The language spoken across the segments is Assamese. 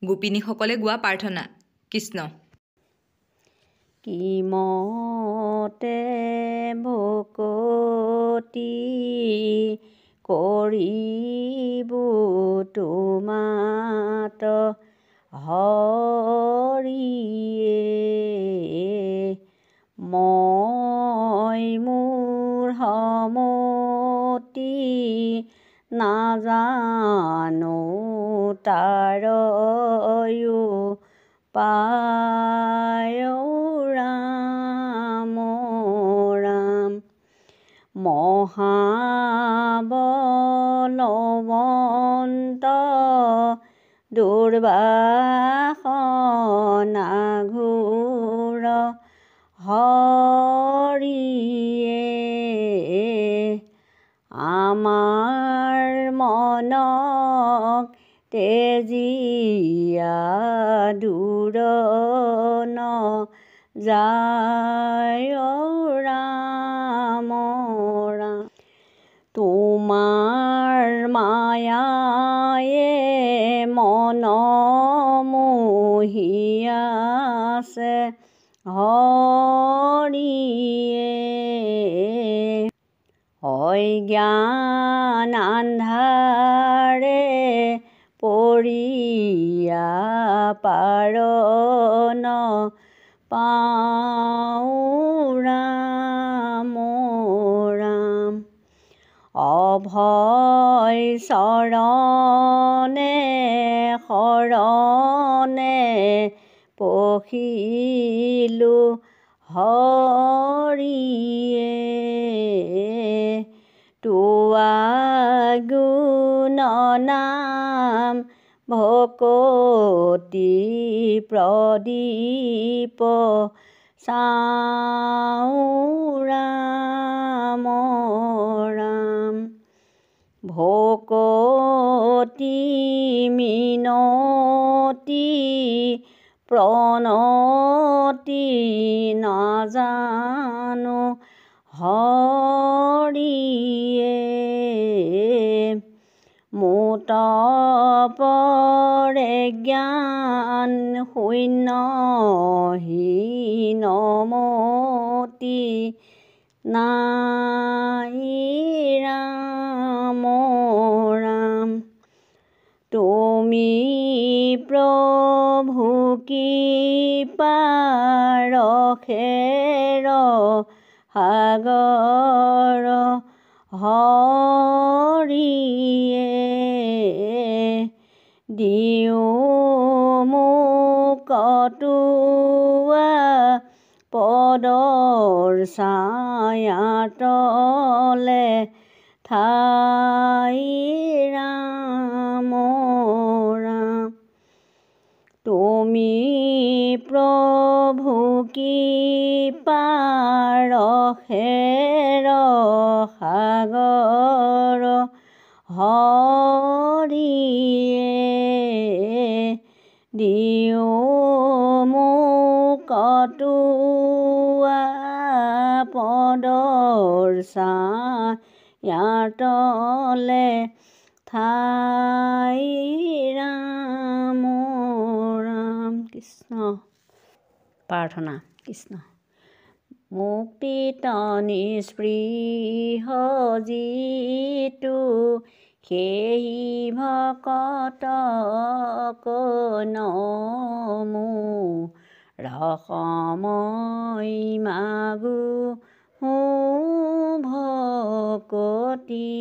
গোপিনীসকলে গোৱা প্ৰাৰ্থনা। কৃষ্ণ। কিমতে ভকতি কৰিবু তোমাত হৰিয়ে মই মোৰ সমতি নাজানো তাৰয়ো পায় ৰাম ৰাম মহাবলৱন্ত দুৰ্বাসনা ঘোৰ হৰিয়ে আমাৰ মনক তেজিয়া দূৰ ন যায় ৰাম ৰাম তোমাৰ মায়ায়ে মন মোহিয়াছে হৰিয়ে অজ্ঞান আন্ধাৰে পৰিয়া পাৰন পাওঁ ৰাম ৰাম অভয় চৰণে শৰণে পখিলো হৰিয়ে তোৱা গুণ নাম ভকতি প্ৰদীপ চাওঁ ৰাম ৰাম ভকতি মিনতি প্ৰণতি নাজানো হৰিয়ে মোত পৰে জ্ঞান শূন্য হীনমতি নাই ৰাম ৰাম তুমি প্ৰভু কৃপাৰ খেৰ সাগৰ হৰিয়ে দিও মোক তোৱা পদৰ ছায়াতলে ঠাই ৰাম ৰাম তুমি প্ৰভু কৃপাৰ খেৰ সাগৰ হৰিয়ে দিও মোক তোৱা পদৰ ছায়াতলে ঠাই ৰাম ৰাম কৃষ্ণ। প্ৰাৰ্থনা। কৃষ্ণ। মুক্তিত নিস্পৃহ যিটো সেই ভকতক নমো ৰসময় মাগো ভকতি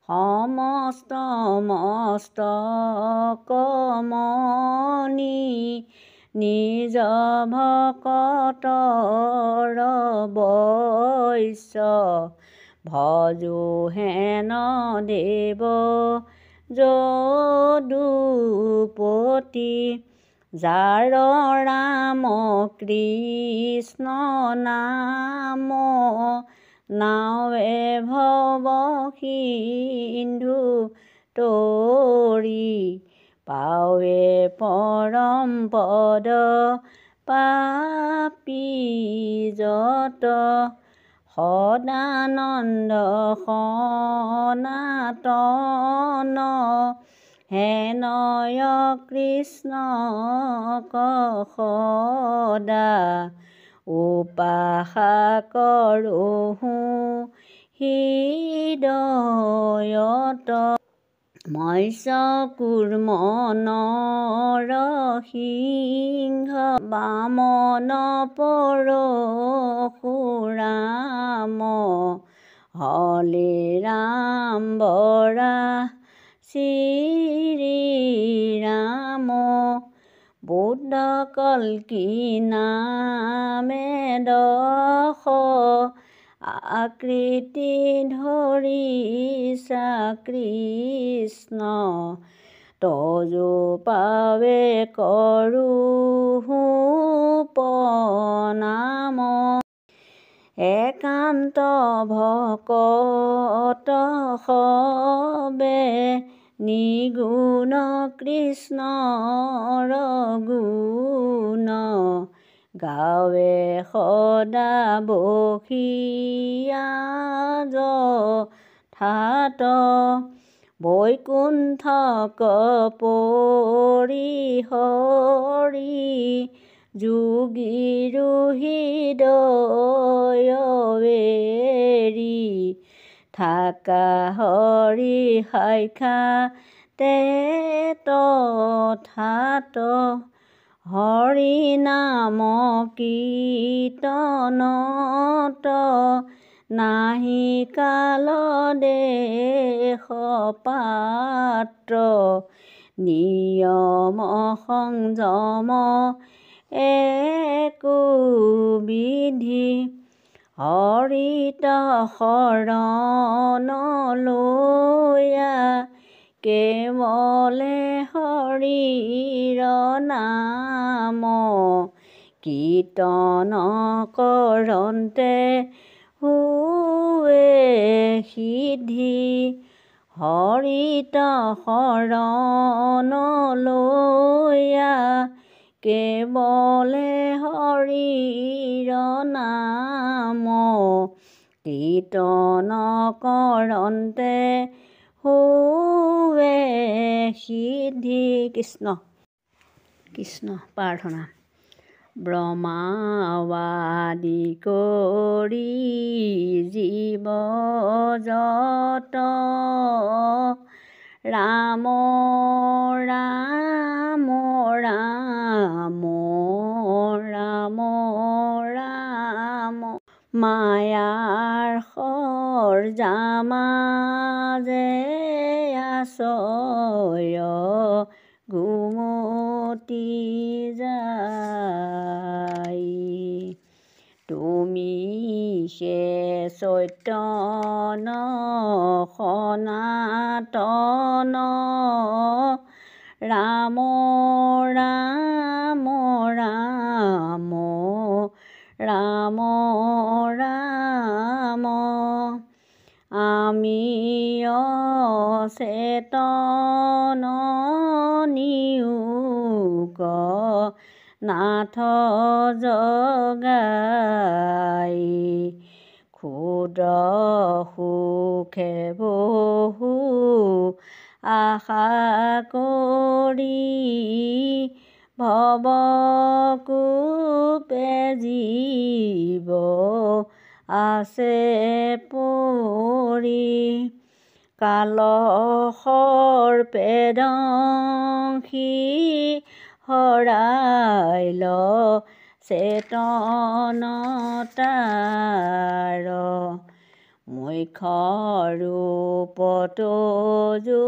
সমস্ত মস্তক মনি নিজ ভকতৰ বৈশ্য ভজো হেন দেৱ যদুপতি যাৰ ৰাম কৃষ্ণ নাম নাৱে ভৱ সিন্ধু তৰি পাৱে পৰম পদ পাপী যত সদানন্দ সনাতন হেনয় কৃষ্ণ সদা উপাসা কৰোঁ হৃদয়ত মৎস্যকূৰ্ম নৰসিংহ বামন পৰশুৰাম হলিৰাম বৰা শ্ৰীৰাম বুদ্ধ কল্কি নামে দশ আকৃতি ধৰিছা কৃষ্ণ তজো পাৱে কৰোঁ প্ৰণাম একান্ত ভকত সবে নিগুণ কৃষ্ণৰ গুণ গাৱে সদা বহিয়া যথাত বৈকুণ্ঠ পৰিহৰি যোগীৰো হৃদয়েৰি থাকা হৰি সাক্ষাতে তথাত হৰি নাম কীৰ্তনত নাহি কাল দেশ পাত্ৰ নিয়ম সংযম একো বিধি হৰিত শৰণ লৈয়া কেৱলে হৰিৰ নাম কীৰ্তন কৰন্তে হুৱে সিদ্ধি হৰিত শৰণ লৈয়া কেৱলে হৰিৰ নাম কীৰ্তন কৰন্তে হুৱে সিদ্ধি কৃষ্ণ কৃষ্ণ প্ৰাৰ্থনা ব্ৰহ্মাৱাদি কৰি জীৱ যত ৰাম ৰাম ৰাম ৰাম ৰাম মায়াৰ সৰজামাজে আশ্ৰয় গুমতি যায় তুমি সে চৈতন্য সনাতন ৰাম ৰাম ৰাম ৰাম ৰাম আমি অচেতন নিয়োগ নাথ জগাই ক্ষুদ্ৰ সুখে বহু আশা কৰি ভৱকূপে জীৱ আছে পৰি কাল সৰ্পে দংশি হৰাইল চেতনতাৰ মুখ্য ৰূপতো যো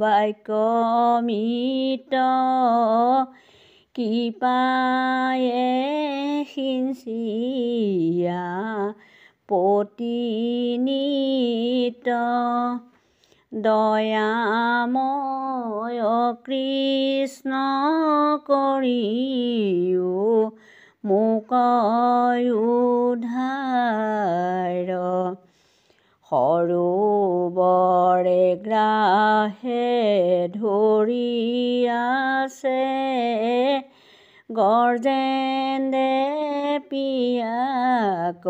বাক্যমিত কৃপায়ে সিঞ্চিয়া পতিনিত দয়াময় কৃষ্ণ কৰিও মোক উদ্ধাৰ সৰোবৰে গ্ৰাহে ধৰি আছে গৰ্জেন্দে পিয়াক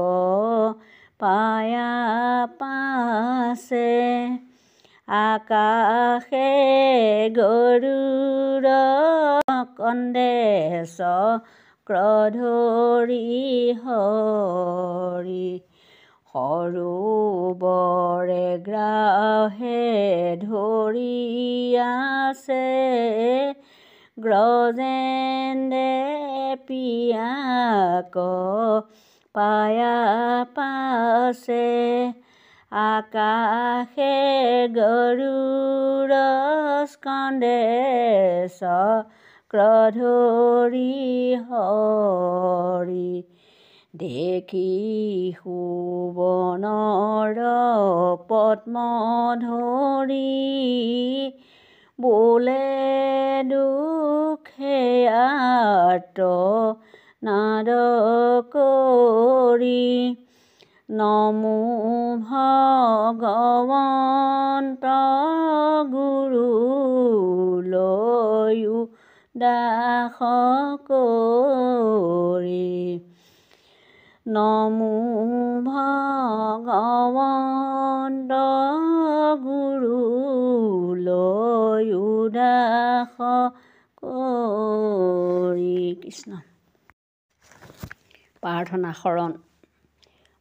পায়া পাছে আকাশে গৰুড় কন্দে চক্ৰধৰি হৰি সৰোবৰে গ্ৰাহে ধৰি আছে গ্ৰজেন্দে পিয়াক পায়া পাছে আকাশে গৰুড় স্কন্দে চক্ৰধৰি হৰি দেখি সুবনৰ পদ্মধৰি বোলে দুখে আৰ্ত নাদ কৰি নমো ভগৱন্ত গুৰু লৈও দাস কৰি নমো ভগৱন্ত গুৰু লৈও দাস কৰি কৃষ্ণ। প্ৰাৰ্থনা শৰণ।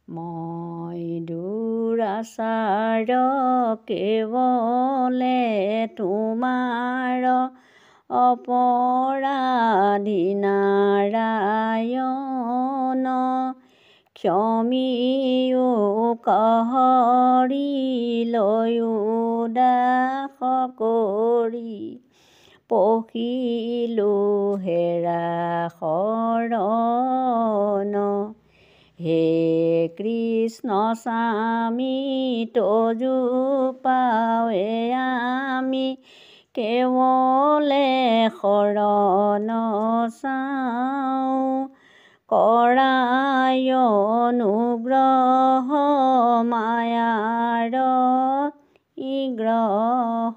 মই দুৰাচাৰ কেৱলে তোমাৰ অপৰাধী নাৰায়ণ ক্ষমিও কহৰি লৈও দাস কৰি পখিলো হেৰা শৰণ হে কৃষ্ণ স্বামী তজু পাৱে আমি কেৱলে শৰণ চাওঁ কৰায় অনুগ্ৰহ মায়াৰ ইগ্ৰহ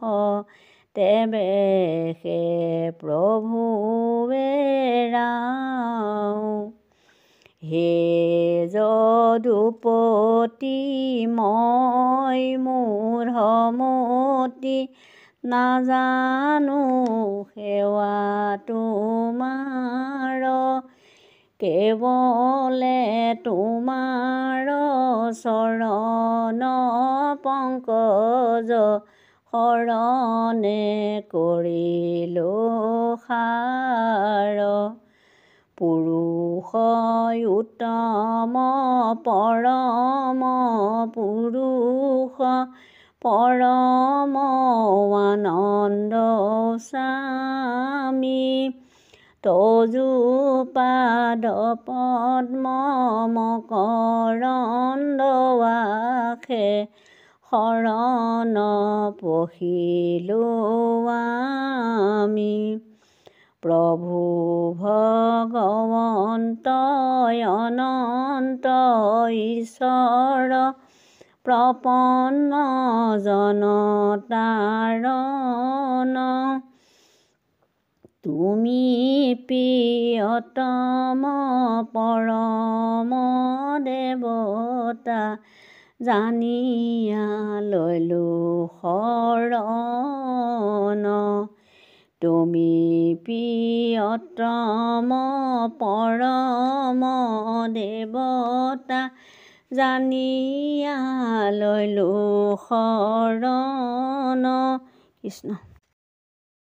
তেবে সে প্ৰভুৱে ৰাওঁ হে যদুপতি মই মূঢ়মতি নাজানো সেৱা তোমাৰ কেৱলে তোমাৰ চৰণ পংকজ শৰণে কৰিলো সাৰ পুৰুষ উত্তম পৰম পুৰুষ পৰম আনন্দ স্বামী তজু পাদ পদ্ম মকৰন্দ আখে শৰণ পখিলো আমি প্ৰভু ভগৱন্ত অনন্ত ঈশ্বৰ প্ৰপন্ন জনতাৰণ তুমি প্ৰিয়তম পৰম দেৱতা জানিয়া লৈলো শৰণ তুমি প্ৰিয়তম পৰম দেৱতা জানিয়া লৈলো শৰণ কৃষ্ণ।